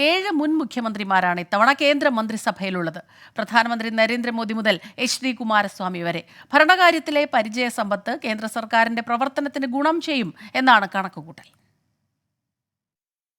7 മുൻ മുഖ്യമന്ത്രിമാരാണ് ഇത്തവണ കേന്ദ്ര മന്ത്രിസഭയിലുള്ളത്. പ്രധാനമന്ത്രി നരേന്ദ്രമോദി മുതൽ HD കുമാരസ്വാമി വരെ. ഭരണകാര്യത്തിലെ പരിചയ സമ്പത്ത് കേന്ദ്ര സർക്കാരിന്റെ പ്രവർത്തനത്തിന് ഗുണം ചെയ്യും എന്നാണ് കണക്കുകൂട്ടൽ.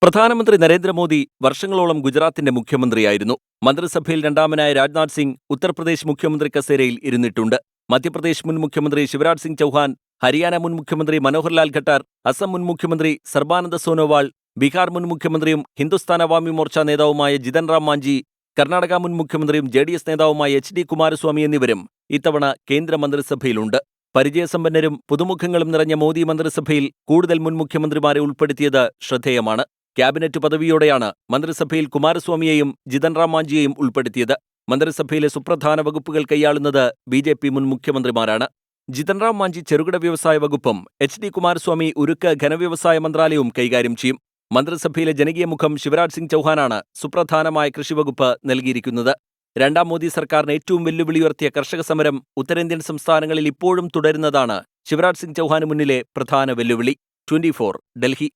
പ്രധാനമന്ത്രി നരേന്ദ്രമോദി വർഷങ്ങളോളം ഗുജറാത്തിന്റെ മുഖ്യമന്ത്രിയായിരുന്നു. മന്ത്രിസഭയിൽ രണ്ടാമനായ രാജ്നാഥ് സിംഗ് ഉത്തർപ്രദേശ് മുഖ്യമന്ത്രി കസേരയിൽ ഇരുന്നിട്ടുണ്ട്. മധ്യപ്രദേശ് മുൻ മുഖ്യമന്ത്രി ശിവരാജ് സിംഗ് ചൗഹാൻ, ഹരിയാന മുൻ മുഖ്യമന്ത്രി മനോഹർലാൽ ഖട്ടാർ, അസം മുൻ മുഖ്യമന്ത്രി സർബാനന്ദ സോനോവാൾ, ബീഹാർ മുൻ മുഖ്യമന്ത്രിയും ഹിന്ദുസ്ഥാൻ അവാമി മോർച്ച നേതാവുമായ ജിതൻ റാം മാഞ്ചി, കർണാടക മുൻ മുഖ്യമന്ത്രിയും JDS നേതാവുമായ HD കുമാരസ്വാമി എന്നിവരും ഇത്തവണ കേന്ദ്ര മന്ത്രിസഭയിലുണ്ട്. പരിചയസമ്പന്നരും പുതുമുഖങ്ങളും നിറഞ്ഞ മോദി മന്ത്രിസഭയിൽ കൂടുതൽ മുൻ മുഖ്യമന്ത്രിമാരെ ഉൾപ്പെടുത്തിയത് ശ്രദ്ധേയമാണ്. ക്യാബിനറ്റ് പദവിയോടെയാണ് മന്ത്രിസഭയിൽ കുമാരസ്വാമിയെയും ജിതൻ റാം മാഞ്ചിയെയും ഉൾപ്പെടുത്തിയത്. മന്ത്രിസഭയിലെ സുപ്രധാന വകുപ്പുകൾ കൈയാളുന്നത് BJP മുൻ മുഖ്യമന്ത്രിമാരാണ്. ജിതൻ റാം മാഞ്ചി ചെറുകിട വ്യവസായ വകുപ്പും HD കുമാരസ്വാമി ഉരുക്ക് ഘനവ്യവസായ മന്ത്രാലയവും കൈകാര്യം ചെയ്യും. മന്ത്രിസഭയിലെ ജനകീയ മുഖം ശിവരാജ് സിംഗ് ചൗഹാനാണ് സുപ്രധാനമായ കൃഷിവകുപ്പ് നൽകിയിരിക്കുന്നത്. രണ്ടാം മോദി സർക്കാരിന് ഏറ്റവും വെല്ലുവിളി ഉയർത്തിയ കർഷക സമരം ഉത്തരേന്ത്യൻ സംസ്ഥാനങ്ങളിൽ ഇപ്പോഴും തുടരുന്നതാണ് ശിവരാജ് സിംഗ് ചൗഹാന് മുന്നിലെ പ്രധാന വെല്ലുവിളി. 24 ഡൽഹി.